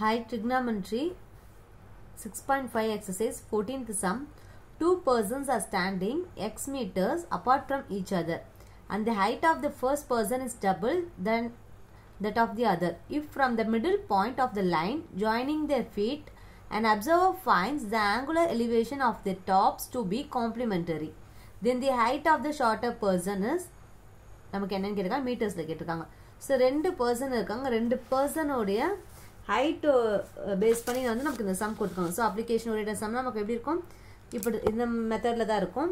High trigonometry 6.5 exercise 14th sum. Two persons are standing x meters apart from each other and the height of the first person is double than that of the other. If from the middle point of the line joining their feet an observer finds the angular elevation of the tops to be complementary, then the height of the shorter person is நமக்கு என்னன்னு கேட்டிருக்காங்க மீட்டர்ஸ்ல கேட்டிருக்காங்க. So ரெண்டு person இருக்காங்க, ரெண்டு பர்சனோடைய height base பண்ணி வந்து நமக்கு இந்த சம் கொடுத்துருக்காங்க. ஸோ அப்ளிகேஷன் ஓரியன்டட் சம் நமக்கு எப்படி இருக்கும், இப்படி இந்த மெத்தடில் தான் இருக்கும்.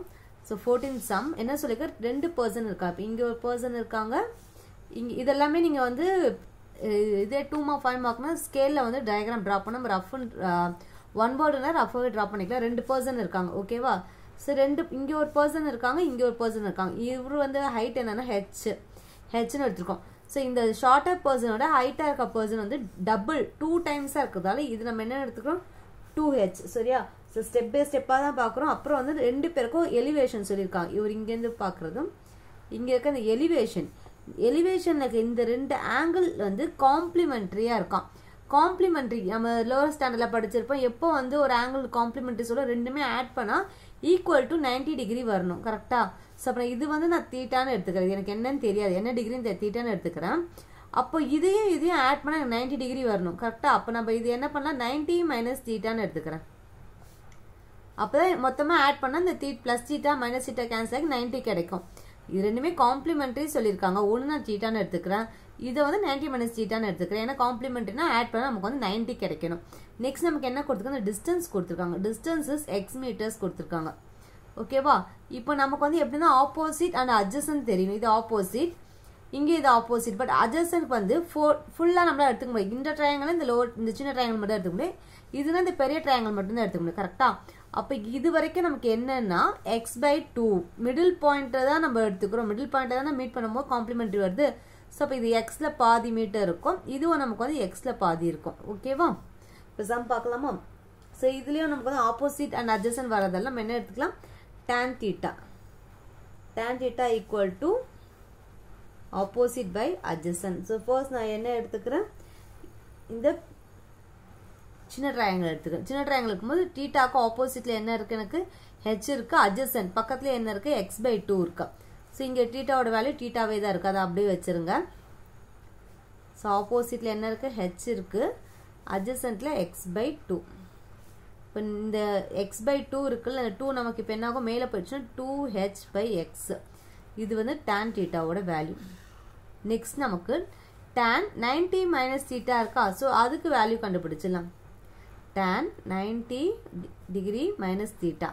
ஸோ 14th சம் என்ன சொல்லிக்க, ரெண்டு பர்சன் இருக்கா, இப்போ இங்கே ஒரு பர்சன் இருக்காங்க, இங்கே இதெல்லாமே நீங்கள் வந்து இதே 2 mark 5 markனா ஸ்கேலில் வந்து டயக்ராம் ட்ரா பண்ண ரஃப் ஒன் வேர்டுனா ரஃபாகவே ட்ரா பண்ணிக்கலாம். ரெண்டு பர்சன் இருக்காங்க, ஓகேவா. ஸோ ரெண்டு இங்கே ஒரு பர்சன் இருக்காங்க, இங்கே ஒரு பர்சன் இருக்காங்க. இவர் வந்து ஹைட் என்னன்னா ஹெச்னு எடுத்துருக்கோம். ஸோ இந்த ஷார்ட்டர் பர்சனோட ஹைட்டாக இருக்க பர்சன் வந்து டபுள் 2 டைம்ஸாக இருக்கிறதால இது நம்ம என்ன எடுத்துக்கிறோம் 2h, சரியா. ஸோ ஸ்டெப் பை ஸ்டெப்பாக தான் பார்க்குறோம். அப்புறம் வந்து ரெண்டு பேருக்கும் எலிவேஷன் சொல்லியிருக்காங்க. இவர் இங்கேருந்து பார்க்குறதும் இங்கே இருக்க அந்த எலிவேஷனுக்கு இந்த ரெண்டு ஆங்கிள் வந்து காம்ப்ளிமெண்ட்ரியாக இருக்கான். காம்ப்ளிமெண்ட்ரி நம்ம லோவர் ஸ்டாண்டர்டில் படிச்சிருப்போம். எப்போ வந்து ஒரு ஆங்கிள் காம்ப்ளிமெண்ட்ரி சொல்ல ரெண்டுமே ஆட் பண்ணால் ஈக்குவல் டு 90 டிகிரி வரணும், கரெக்டாக. ஸோ அப்புறம் இது வந்து நான் தீட்டான்னு எடுத்துக்கிறேன், எனக்கு என்னன்னு தெரியாது, என்ன டிகிரின்னு தீட்டான்னு எடுத்துக்கிறேன். அப்போ இதையும் ஆட் பண்ணால் எனக்கு 90 டிகிரி வரணும், கரெக்டாக. அப்போ நம்ம இது என்ன பண்ணலாம் 90 மைனஸ் தீட்டான்னு எடுத்துக்கிறேன். அப்போ தான் மொத்தமாக ஆட் பண்ணால் இந்த plus theta minus theta cancel ஆகி 90 கிடைக்கும். இது ரெண்டுமே காம்ப்ளிமெண்ட்ரி சொல்லியிருக்காங்க. ஒன்று நான் தீட்டான்னு எடுத்துக்கிறேன், இதை வந்து 90 மைனஸ் தீட்டான்னு எடுத்துக்கிறேன். ஏன்னா காம்ப்ளிமெண்ட்ரினா ஆட் பண்ணால் நமக்கு வந்து 90 கிடைக்கணும். நெக்ஸ்ட் நமக்கு என்ன கொடுத்துருக்காங்க, டிஸ்டன்ஸ் கொடுத்துருக்காங்க. டிஸ்டன்ஸ் இஸ் x மீட்டர்ஸ் கொடுத்துருக்காங்க, ஓகேவா. இப்போ நமக்கு வந்து எப்படின்னா ஆப்போசிட் அண்ட் அட்ஜசன்ட் தெரியும். இது ஆப்போசிட், இங்கே இது ஆப்போசிட். பட் அட்ஜசன்ட் வந்து ஃபுல்லாக நம்மளால் எடுத்துக்க முடியும். இந்த ட்ரையாங்கிள் இந்த சின்ன ட்ரையாங்கிள் மட்டும் எடுத்துக்க முடியும். இதுனா இந்த பெரிய ட்ரையாங்கிள் மட்டும் தான் எடுத்துக்க முடியும், கரெக்டாக. அப்போ இது வரைக்கும் நமக்கு என்னன்னா x/2 மிடில் பாயிண்ட்டை தான் நம்ம எடுத்துக்கிறோம். மிடில் பாயிண்ட்டை தான் மீட் பண்ணும்போது காம்ப்ளிமெண்ட்ரி வருது. ஸோ அப்போ இது எக்ஸில் பாதி மீட்டர் இருக்கும், இதுவும் நமக்கு வந்து எக்ஸில் பாதி இருக்கும், ஓகேவா. இப்போ சம் பார்க்கலாமா. ஸோ இதுலேயும் நமக்கு வந்து ஆப்போசிட் அண்ட் அட்ஜசன்ட் வரதெல்லாம் நம்ம என்ன எடுத்துக்கலாம், tan theta. tan theta equal to opposite by adjacent. So first நான் என்ன எடுத்துக்கிறேன், இந்த சின்ன ட்ரையாங்கிள் எடுத்துக்கிறேன். சின்ன ட்ரையாங்கிள் இருக்கும்போது தீட்டாக்கு ஆப்போசிட்ல என்ன இருக்கு, எனக்கு ஹெச் இருக்கு, அட்ஜசன்ட் பக்கத்துல என்ன இருக்கு x/2 இருக்கு. ஸோ இங்கே தீட்டாவோட வேல்யூ தீட்டாவே தான் இருக்கு, அதை அப்படியே வச்சிருங்க. ஸோ ஆப்போசிட்ல என்ன இருக்கு, ஹெச் இருக்கு, அட்ஜசன்ட்ல x/2. இப்போ இந்த x/2 இருக்குல்ல, இந்த 2 நமக்கு இப்போ என்ன ஆகும், மேலே போயிடுச்சுன்னா 2h/x. இது வந்து tan தீட்டாவோட வேல்யூ. நெக்ஸ்ட் நமக்கு tan 90 மைனஸ் தீட்டா இருக்கா, ஸோ அதுக்கு வேல்யூ கண்டுபிடிச்சிடலாம். tan 90 degree minus theta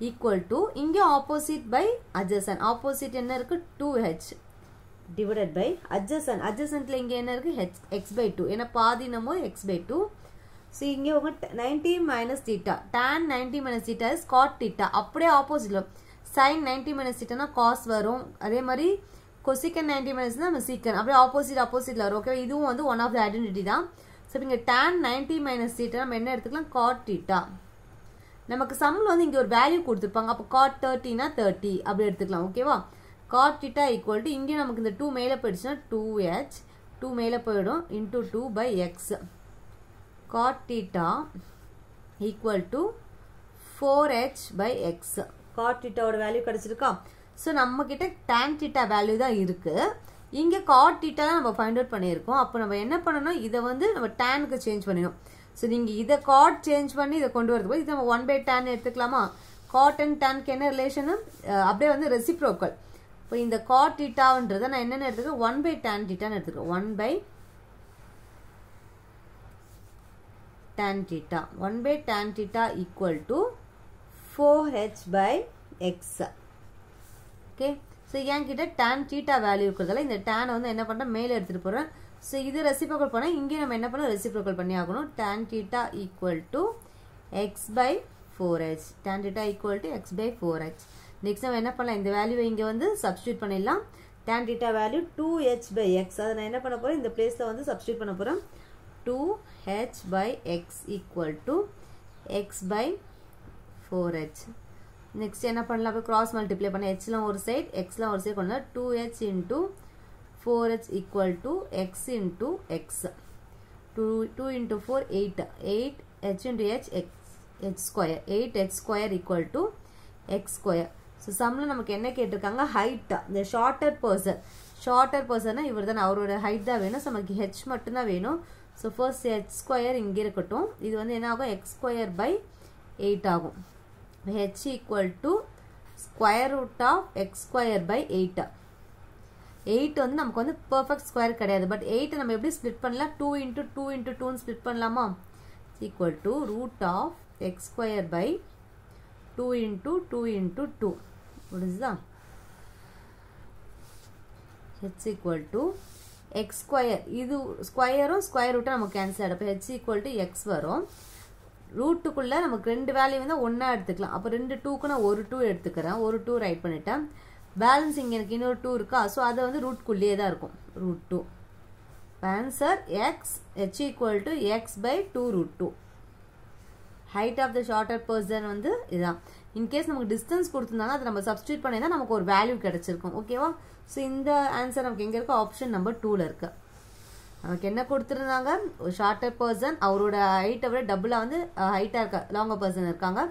equal to இங்கே ஆப்போசிட் பை அட்ஜசன்ட். ஆப்போசிட் என்ன இருக்கு 2h டிவைடட் பை அட்ஜசன்ட். அட்ஜசன்ட்ல இங்கே என்ன இருக்கு x/2, ஏன்னா பாதி நம்ம x/2. ஸோ இங்கே உங்க 90 minus theta, tan 90 minus theta is God theta. அப்படியே ஆப்போசிட்ல sin 90 மைனஸ் தீட்டானா காஸ் வரும். அதே மாதிரி கொசிகன் 90 மைனஸ் நம்ம சீக்கன், அப்படியே ஆப்போசிட்ல வரும், ஓகே. இதுவும் வந்து ஒன் ஆஃப் த ஐடென்டிட்டி தான். ஸோ இங்கே tan 90 மைனஸ் தீட்டா நம்ம என்ன எடுத்துக்கலாம், காட் தீட்டா. நமக்கு சம்மில் வந்து இங்கே ஒரு வேல்யூ கொடுத்துருப்பாங்க, அப்போ காட் 30னா 30 அப்படி எடுத்துக்கலாம், ஓகேவா. காட் தீட்டா ஈக்குவல் டு இங்கே நமக்கு இந்த 2 மேலே போயிடுச்சுன்னா 2h, 2 மேலே போயிடும் into 2/x. cot theta equal to 4h/x. cot theta ஓட வேல்யூ கிடைச்சிருக்கா. ஸோ நம்ம கிட்ட tan theta வேல்யூ தான் இருக்கு. இங்க cot theta தான் நம்ம ஃபைண்ட் அவுட் பண்ணியிருக்கோம். அப்போ நம்ம என்ன பண்ணணும், இதை வந்து நம்ம tanக்கு சேஞ்ச் பண்ணிடணும். ஸோ நீங்க இதை cot சேஞ்ச் பண்ணி இதை கொண்டு வரதுக்கு இதை நம்ம 1/tan எடுத்துக்கலாமா. cot and tanக்கு என்ன ரிலேஷன், அப்படியே வந்து ரெசிப்ரோக்கல். இப்போ இந்த cot thetaன்றதை நான் என்னென்ன எடுத்துக்கிறேன், 1/tan thetaன்னு எடுத்துக்கிறேன். 1/tan theta. 1/tan theta equal to 4h/x. Okay. So என்கிட்ட tan theta வேல்யூ இருக்கிறதால இந்த tan வந்து என்ன பண்ணுறேன், மேலே எடுத்துகிட்டு போகிறேன். ஸோ இது ரெசிப்ரோக்கல் பண்ணால் இங்கே நம்ம என்ன பண்ணோம், ரெசிப்ரோக்கல் பண்ணி ஆகணும். tan theta equal to x/4h. tan theta equal to x/4h. Next நம்ம என்ன பண்ணலாம், இந்த வேல்யூவை இங்கே வந்து சப்ஸ்டியூட் பண்ணிடலாம். tan theta value 2h/x. அதை நான் என்ன பண்ண போகிறேன், இந்த பிளேஸில் வந்து சப்ஸ்டியூட் பண்ண போகிறேன். 2h/x equal to x/4h. Next என்ன பண்ணலாம், அப்போ கிராஸ் மல்டிப்ளை பண்ண ஹெச்லாம் ஒரு சைட் எக்ஸ்லாம் ஒரு சைட் கொண்டா 2h into 4h equal to x into x. 2 into 4 8 h into h square 8h square equal to x square. So sumல நமக்கு என்ன கேட்டிருக்காங்க height the shorter person இவர் தான் அவரோட height தான் வேணும். நமக்கு h மட்டும் தான் வேணும். So first h square இங்க இருக்கட்டும். இது வந்து என்ன ஆகும் x square by 8 ஆகும். h equal to square root of x square by 8. 8 வந்து நமக்கு வந்து perfect square கிடையாது. பட் 8 நம்ம எப்படி ஸ்ப்ளிட் பண்ணலாம் 2 into 2 into 2 ன்னு ஸ்ப்ளிட் பண்ணலாமா equal to root of x square by 2 into 2 into 2. முடிஞ்சுதா h equal to x square இது ஸ்கொயரும் ஸ்கொயர் ரூட்டும் நமக்கு கேன்சல் ஆகிடும். அப்போ h equal to x வரும். ரூட்டுக்குள்ளே நமக்கு ரெண்டு வேல்யூ வந்து ஒன்றா எடுத்துக்கலாம். அப்போ ரெண்டு டூக்கு நான் ஒரு 2 எடுத்துக்கிறேன். ஒரு 2 ரைட் பண்ணிட்டேன். பேலன்ஸ் இங்கே எனக்கு இன்னொரு 2 இருக்கா. ஸோ அதை வந்து ரூட்குள்ளேயே தான் இருக்கும் root 2. Answer x h equal to x by 2 root 2. Height of the shorter person வந்து இதுதான். இன்கேஸ் நமக்கு டிஸ்டன்ஸ் கொடுத்துருந்தாங்க அதை நம்ம சப்ஸ்டியூட் பண்ணியிருந்தால் நமக்கு ஒரு வேல்யூ கிடச்சிருக்கும். ஓகேவா. ஸோ இந்த ஆன்சர் நமக்கு எங்கே இருக்குது ஆப்ஷன் நம்பர் 2ல் இருக்குது. நமக்கு என்ன கொடுத்துருந்தாங்க ஒரு ஷார்ட்டர் பர்சன் அவரோட ஹைட்டை விட டபுளாக வந்து ஹைட்டாக இருக்க லாங்கர் பர்சன் இருக்காங்க.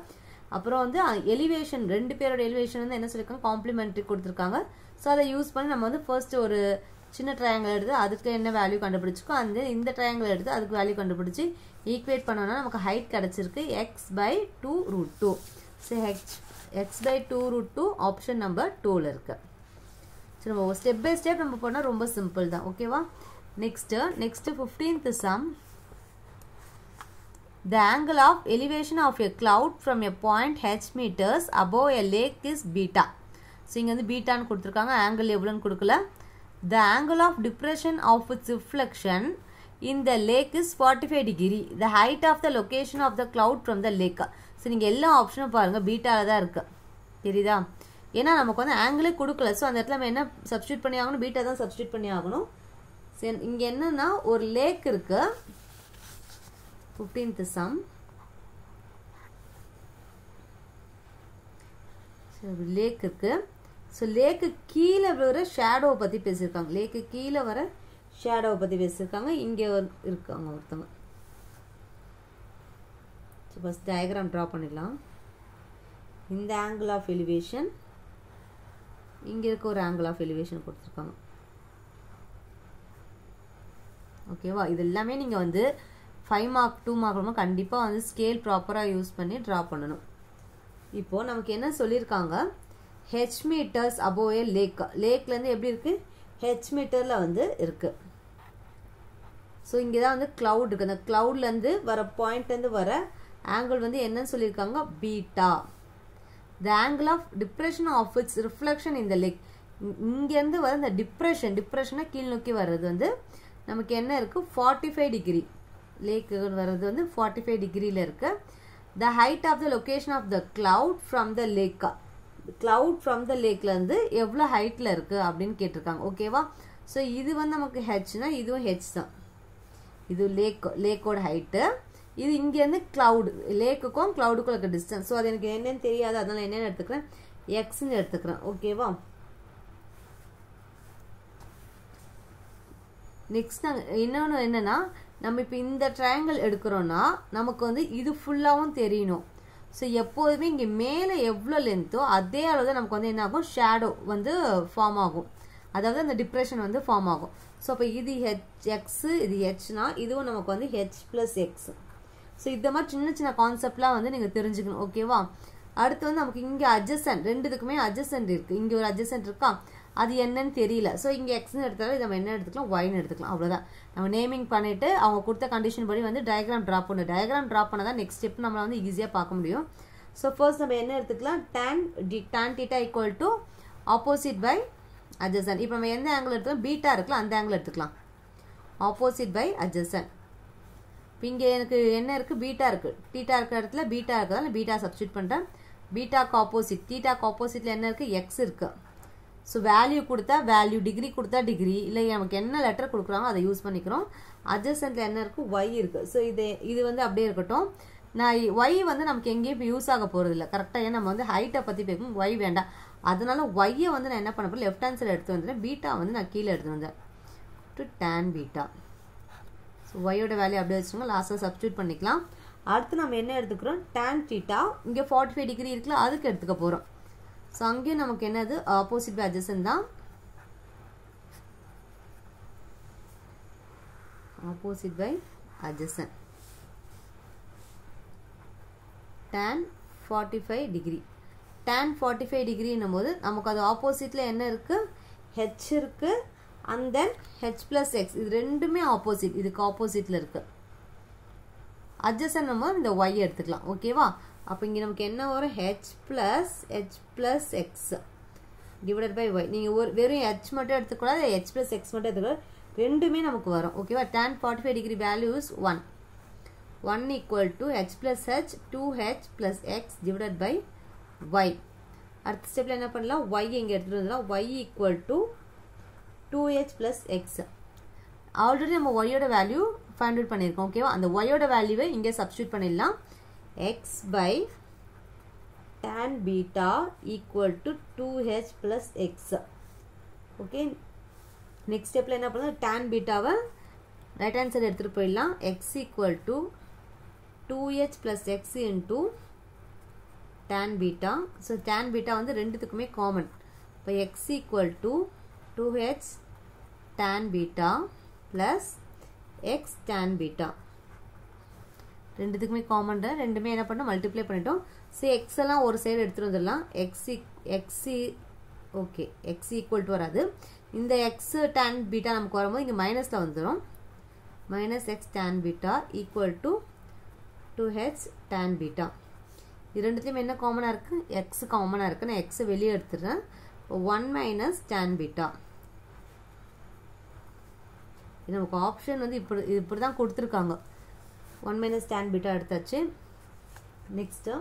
அப்புறம் வந்து எலிவேஷன் ரெண்டு பேரோட எலிவேஷன் வந்து என்ன சொல்லியிருக்காங்க காம்ப்ளிமெண்ட்ரி கொடுத்துருக்காங்க. ஸோ அதை யூஸ் பண்ணி நம்ம வந்து ஃபர்ஸ்ட் ஒரு சின்ன ட்ரையாங்கிள் எடுத்து அதுக்கு என்ன வேல்யூ கண்டுபிடிச்சிக்கோ அந்த இந்த ட்ரையாங்கிள் எடுத்து அதுக்கு வேல்யூ கண்டுபிடிச்சி ஈக்குவேட் பண்ணோன்னா நமக்கு ஹைட் கிடச்சிருக்கு x by 2 root 2. So x by 2 root 2 option number 2ல் இருக்கு. சரி நம்ம ஸ்டெப் பை ஸ்டெப் நம்ம போனால் ரொம்ப சிம்பிள் தான். ஓகேவா. Next 15th sum. The angle of elevation of a cloud from a point h meters above a lake is beta. So இங்க வந்து பீட்டான்னு கொடுத்துருக்காங்க. ஆங்கிள் எவ்வளோன்னு கொடுக்கல. The angle of depression of its reflection in the lake is 45 degree. The height of the location of the cloud from the lake. So நீங்கள் எல்லா ஆப்ஷனும் பாருங்கள் பீட்டாவில் தான் இருக்குது. தெரியுதா. ஏன்னா நமக்கு வந்து ஆங்கிளே கொடுக்கல. ஸோ அந்த இடத்துல நம்ம என்ன சப்ஸ்டியூட் பண்ணி ஆகணும் பீட்டா தான் சப்ஸ்டியூட் பண்ணி ஆகணும். சரி இங்கே என்னன்னா ஒரு லேக் இருக்கு. 15th sum. லேக் இருக்கு. ஸோ லேக்கு கீழே வர ஷேடோவை பற்றி பேசியிருக்காங்க. லேக்கு கீழே வர ஷேடோவை பற்றி பேசியிருக்காங்க. இங்கே இருக்காங்க ஒருத்தவங்க. ஸோ ஃபஸ்ட் டயக்ராம் ட்ரா பண்ணிடலாம். இந்த ஆங்கிள் ஆஃப் எலிவேஷன் இங்கே இருக்க ஒரு ஆங்கிள் ஆஃப் எலிவேஷன் கொடுத்துருக்காங்க. ஓகேவா. இது எல்லாமே நீங்கள் வந்து 5 மார்க் 2 மார்க் கண்டிப்பாக வந்து ஸ்கேல் ப்ராப்பராக யூஸ் பண்ணி ட்ரா பண்ணணும். இப்போது நமக்கு என்ன சொல்லியிருக்காங்க ஹெச் மீட்டர்ஸ் அபோவ் ஏ லேக். லேக்லேருந்து எப்படி இருக்குது ஹெச் மீட்டரில் வந்து இருக்குது. ஸோ இங்கே தான் வந்து க்ளவுட் இருக்குது. அந்த க்ளவுட்லேருந்து வர பாயிண்ட்லேருந்து வர ஆங்கிள் வந்து என்னன்னு சொல்லியிருக்காங்க beta. The angle of depression of its reflection இந்த லேக். இங்கேருந்து வர இந்த டிப்ரெஷனாக கீழ் நோக்கி வர்றது வந்து நமக்கு என்ன இருக்குது 45 டிகிரி. லேக்கு வர்றது வந்து 45 டிகிரியில் இருக்குது. The height of the location of the cloud from the லேக்கா. கிளவுட் ஃப்ரம் த லேக்லேருந்து எவ்வளோ ஹைட்டில் இருக்குது அப்படின்னு கேட்டிருக்காங்க. ஓகேவா. ஸோ இது வந்து நமக்கு ஹெச்னா இதுவும் ஹெச் தான். இது லேக்கோட ஹைட்டு. இது இங்கேருந்து கிளவுட் லேக்குக்கும் கிளவுடுக்கும் இருக்க டிஸ்டன்ஸ். ஸோ அது எனக்கு என்னென்னு தெரியாது. அதனால் என்னென்னு எடுத்துக்கிறேன் எக்ஸ்ன்னு எடுத்துக்கிறேன். ஓகேவா. நெக்ஸ்ட் நாங்கள் இன்னொன்று என்னென்னா நம்ம இப்போ இந்த ட்ரையாங்கிள் எடுக்கிறோன்னா நமக்கு வந்து இது ஃபுல்லாகவும் தெரியணும். ஸோ எப்போதுமே இங்கே மேலே எவ்வளோ லென்த்தோ அதே அளவு தான் நமக்கு வந்து என்ன ஆகும் ஷேடோ வந்து ஃபார்ம் ஆகும். அதாவது அந்த டிப்ரெஷன் வந்து ஃபார்ம் ஆகும். ஸோ அப்போ இது எக்ஸு இது ஹெச்னா இதுவும் நமக்கு வந்து ஹெச் ப்ளஸ் எக்ஸ். ஸோ இந்த மாதிரி சின்ன சின்ன கான்செப்ட்லாம் வந்து நீங்கள் தெரிஞ்சுக்கணும். ஓகேவா. அடுத்து வந்து நமக்கு இங்கே அட்ஜசன்ட் ரெண்டுத்துக்குமே அட்ஜசன்ட் இருக்குது. இங்கே ஒரு அட்ஜசன்ட் இருக்கா அது என்னன்னு தெரியல. ஸோ இங்கே எக்ஸ்ன்னு எடுத்தாலும் நம்ம என்ன எடுத்துக்கலாம் ஒய்ன்னு எடுத்துக்கலாம். அவ்வளோதான். நம்ம நேமிங் பண்ணிவிட்டு அவங்க கொடுத்த கண்டிஷன் படி வந்து டயக்ராம் ட்ரா பண்ணணும். டயக்ராம் ட்ரா பண்ணால் தான் நெக்ஸ்ட் ஸ்டெப் நம்மளை வந்து ஈஸியாக பார்க்க முடியும். ஸோ ஃபர்ஸ்ட் நம்ம என்ன எடுத்துக்கலாம் tan theta equal to opposite by adjacent. இப்போ நம்ம எந்த ஆங்கிள் எடுத்துக்கலாம் பீட்டா இருக்கலாம் அந்த ஆங்கிள் எடுத்துக்கலாம். Opposite by adjacent. இப்போ இங்கே எனக்கு என்ன இருக்குது பீட்டா இருக்குது. டீட்டா இருக்கிற இடத்துல பீட்டா இருக்கிறதால பீட்டா சப்ஸ்டியூட் பண்ணுறேன். பீட்டாக்கு ஆப்போசிட் டீட்டாக்கு ஆப்போசிட்டில் என்ன இருக்குது எக்ஸ் இருக்குது. ஸோ வேல்யூ கொடுத்தா வேல்யூ டிகிரி கொடுத்தா டிகிரி இல்லை நமக்கு என்ன லெட்டர் கொடுக்குறாங்க அதை யூஸ் பண்ணிக்கிறோம். அட்ஜசன்ட்ல என்ன இருக்குது ஒய் இருக்குது. ஸோ இது வந்து அப்படியே இருக்கட்டும். நான் ஒய் வந்து நமக்கு எங்கேயும் இப்போ யூஸ் ஆக போகிறது இல்லை கரெக்டாக. ஏன்னா நம்ம வந்து ஹைட்டை பற்றி பேசணும் ஒய் வேண்டாம். அதனால ஒய்யை வந்து நான் என்ன பண்ண போகிறேன் லெஃப்ட் ஹேண்ட் சைடு எடுத்து வந்துட்டேன். பீட்டா வந்து நான் கீழே எடுத்து வந்தேன் டு tan பீட்டா. ஸோ ஒய்யோட வேல்யூ அப்படியே வச்சுக்கோங்க, லாஸ்ட்டில் சப்ஸ்டியூட் பண்ணிக்கலாம். அடுத்து நம்ம என்ன எடுத்துக்கிறோம், tan theta இங்கே 45 டிகிரி இருக்குல்ல, அதுக்கு எடுத்துக்க போகிறோம். ஸோ அங்கேயும் நமக்கு என்னது ஆப்போசிட் பை அட்ஜசன்ட் தான். Opposite by adjacent tan 45 degree. tan 45 டிகிரின்னும் போது நமக்கு அது ஆப்போசிட்டில் என்ன இருக்குது, h இருக்குது, and then h plus x, இது ரெண்டுமே ஆப்போசிட், இதுக்கு ஆப்போசிட்டில் இருக்குது. அட்ஜசன்ட் நம்ம இந்த y எடுத்துக்கலாம். ஓகேவா? அப்போ இங்கே நமக்கு என்ன வரும், h plus x divided by y. நீங்கள் வெறும் h மட்டும் எடுத்துக்கூடாது, h plus x மட்டும் எடுத்துக்கூடாது, ரெண்டுமே நமக்கு வரும். ஓகேவா? tan 45 degree value is 1. 1 equal to h plus h 2h plus x divided by y. அடுத்த ஸ்டெப்ல என்ன பண்ணலாம், y இங்கே எடுத்துட்டு வந்துடலாம். y equal to 2h plus x. Already நம்ம y ஓட வேல்யூ ஃபைண்ட் அவுட் பண்ணியிருக்கோம். ஓகேவா? அந்த y ஓட வேல்யூவை இங்கே சப்ஸ்டியூட் பண்ணிடலாம். x by tan beta equal to 2h plus x. Okay, next ஸ்டெப்ல என்ன பண்ணலாம், tan பீட்டாவை ரைட் ஹேண்ட் சைடு எடுத்துகிட்டு போயிடலாம். x equal to 2h plus x into tan beta. So tan beta வந்து ரெண்டுத்துக்குமே காமன். இப்போ x equal to 2h tan beta plus x tan beta. ரெண்டுத்துக்குமே காமன், ரெண்டுமே என்ன பண்ணோம், மல்டிப்ளை பண்ணிட்டோம். ஸோ எக்ஸ் எல்லாம் ஒரு சைடு எடுத்துகிட்டு வந்துடலாம். ஓகே, எக்ஸ் ஈக்குவல் டு வராது, இந்த எக்ஸ் tan பீட்டா நமக்கு வரும்போது இங்கே மைனஸில் வந்துடும். Minus X tan beta equal to 2h tan beta. இது ரெண்டுத்துலையும் என்ன காமனாக இருக்குது, எக்ஸ் காமனாக இருக்குது. நான் எக்ஸை வெளியே எடுத்துடுறேன். 1 மைனஸ் tan பீட்டா. இது நமக்கு ஆப்ஷன் வந்து இப்படி தான் கொடுத்துருக்காங்க. 1 மைனஸ் tan பீட்டா எடுத்தாச்சு. நெக்ஸ்ட்டு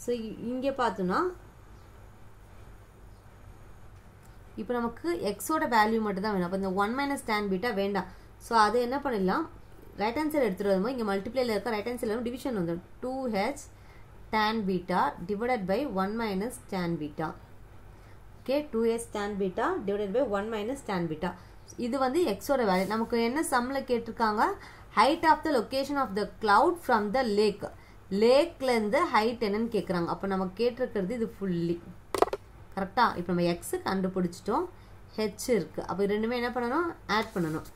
ஸோ இங்கே பார்த்தோன்னா இப்போ நமக்கு எக்ஸோட வேல்யூ மட்டும் தான் வேணும். அப்போ இந்த 1 மைனஸ் tan பீட்டா வேண்டாம். ஸோ அது என்ன பண்ணிடலாம், ரைட் ஹேண்ட் சைடு எடுத்துகிட்டு வரும்போது இங்கே மல்டிப்ளைல இருக்க ரைட் ஹேண்ட் சைடில் டிவிஷன் வந்துடும். 2h tan beta divided by 1 minus tan beta. Okay, 2h tan beta divided by 1 minus tan beta. இது வந்து எக்ஸோட வேல்யூ. நமக்கு என்ன சம்மில் கேட்டிருக்காங்க, height of the location of the cloud from the lake. லேக்லேருந்து ஹைட் என்னன்னு கேட்குறாங்க. அப்போ நமக்கு கேட்டிருக்கிறது இது ஃபுல்லி கரெக்டாக. இப்போ நம்ம எக்ஸு கண்டுபிடிச்சிட்டோம், ஹெச் இருக்குது. அப்போ ரெண்டுமே என்ன பண்ணணும், ஆட் பண்ணணும்.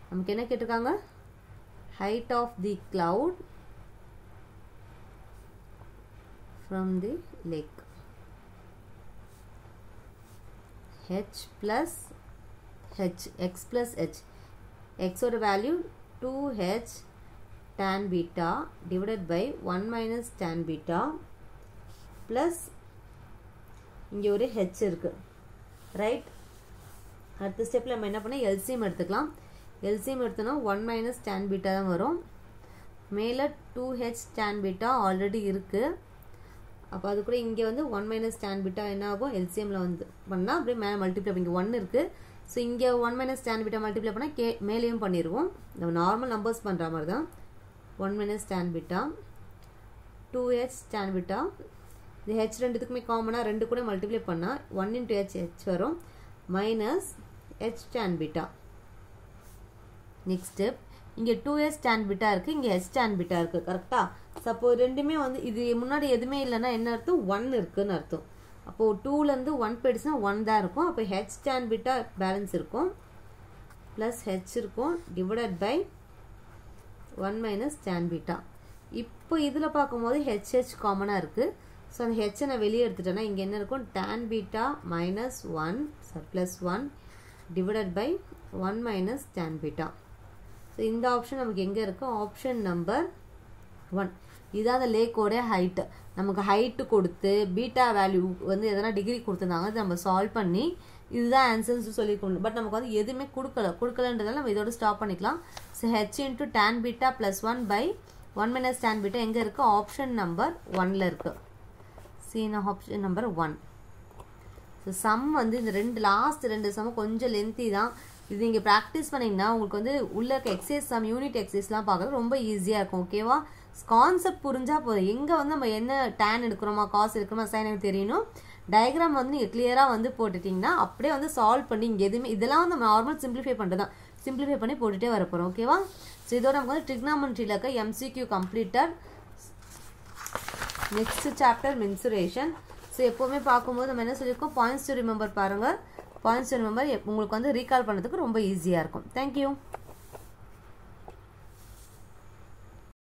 நமக்கு என்ன கேட்டிருக்காங்க, height of the cloud from the lake. h plus h, x plus h. x ஓட value 2h tan beta divided by 1 minus tan beta plus இங்கே ஒரு h இருக்கு, ரைட். அடுத்த ஸ்டெப்பில் நம்ம என்ன பண்ணால் எல்சிஎம் எடுத்துக்கலாம். எல்சிஎம் எடுத்தோன்னா 1 minus tan beta தான் வரும். மேலே 2h tan beta ஆல்ரெடி இருக்குது. அப்போ அது கூட இங்கே வந்து 1 minus tan beta என்ன ஆகும், எல்சிஎம்மில் வந்து பண்ணால் அப்படியே மேலே மல்டிப்ளை, இங்கே 1 இருக்குது. ஸோ இங்கே 1 minus tan beta மல்டிப்ளை பண்ணால் மேலேயும் பண்ணிடுவோம். நம்ம நார்மல் நம்பர்ஸ் பண்ணுற மாதிரி தான். 1 minus tan beta 2h tan beta. இது h ரெண்டுத்துக்குமே காமனாக, ரெண்டு கூட மல்டிப்ளை பண்ணால் 1 into h வரும், minus h tan beta. Next step, இங்கே 2h tan beta இருக்குது, இங்கே h tan beta இருக்குது. கரெக்டாக? சப்போ ரெண்டுமே வந்து இது முன்னாடி எதுவுமே இல்லைன்னா என்ன அர்த்தம், 1 இருக்குன்னு அர்த்தம். அப்போது 2லேருந்து 1 போயிடுச்சுன்னா 1 தான் இருக்கும். அப்போ h tan beta பேலன்ஸ் இருக்கும், ப்ளஸ் h இருக்கும், divided by 1 minus tan beta. இப்போ இதில் பார்க்கும்போது hh காமனாக இருக்குது. ஸோ அந்த ஹெச்சை நான் வெளியே எடுத்துட்டேன்னா இங்கே என்ன இருக்கும், tan beta minus 1 plus 1 divided by 1 minus tan beta. So இந்த ஆப்ஷன் நமக்கு எங்கே இருக்கும், ஆப்ஷன் நம்பர் 1. இதுதான் அந்த லேக்கோட ஹைட்டு. நமக்கு ஹைட்டு கொடுத்து பீட்டா வேல்யூ வந்து எதனா டிகிரி கொடுத்துருந்தாங்க, அது நம்ம சால்வ் பண்ணி இதுதான் ஆன்சர்ஸ் சொல்லியிருக்கணும். பட் நமக்கு வந்து எதுவுமே கொடுக்கலன்றதால நம்ம இதோட ஸ்டாப் பண்ணிக்கலாம். So H into tan beta plus 1 by 1 minus tan beta எங்கே இருக்குது, ஆப்ஷன் நம்பர் 1ல் இருக்குது. சீனா ஆப்ஷன் நம்பர் 1. ஸோ சம் வந்து இந்த லாஸ்ட் ரெண்டு சம் கொஞ்சம் லென்த்தி தான். இது நீங்கள் ப்ராக்டிஸ் பண்ணிங்கன்னா உங்களுக்கு வந்து உள்ள இருக்க எக்ஸசைஸ் சம், யூனிட் எக்ஸசைஸ்லாம் பார்க்குறது ரொம்ப ஈஸியாக இருக்கும். ஓகேவா? கான்செப்ட் புரிஞ்சா போதும். எங்கே வந்து நம்ம என்ன டேன் எடுக்கிறோமா காஸ் எடுக்கிறோமா சைன் எனக்கு தெரியணும். டயக்ராம் வந்து நீங்கள் கிளியராக வந்து போட்டுட்டிங்கன்னா அப்படியே வந்து சால்வ் பண்ணி இங்கே எதுவுமே இதெல்லாம் வந்து நார்மல் சிம்பிளிஃபை பண்ணுறது தான். சிம்பிளிஃபை பண்ணி போட்டுகிட்டே வரப்போகிறோம். ஓகேவா? ஸோ இதோட நமக்கு வந்து ட்ரிக்னாமெட்ரியில் இருக்க MCQ completed. Next chapter mensuration. So எப்போவுமே பார்க்கும்போது நம்ம என்ன சொல்லியிருக்கோம், பாயிண்ட்ஸ் டு ரிமெம்பர் பாருங்கள். பாயிண்ட்ஸ் டு ரிமெம்பர் உங்களுக்கு வந்து ரீகால் பண்ணுறதுக்கு ரொம்ப ஈஸியாக இருக்கும். தேங்க்யூ.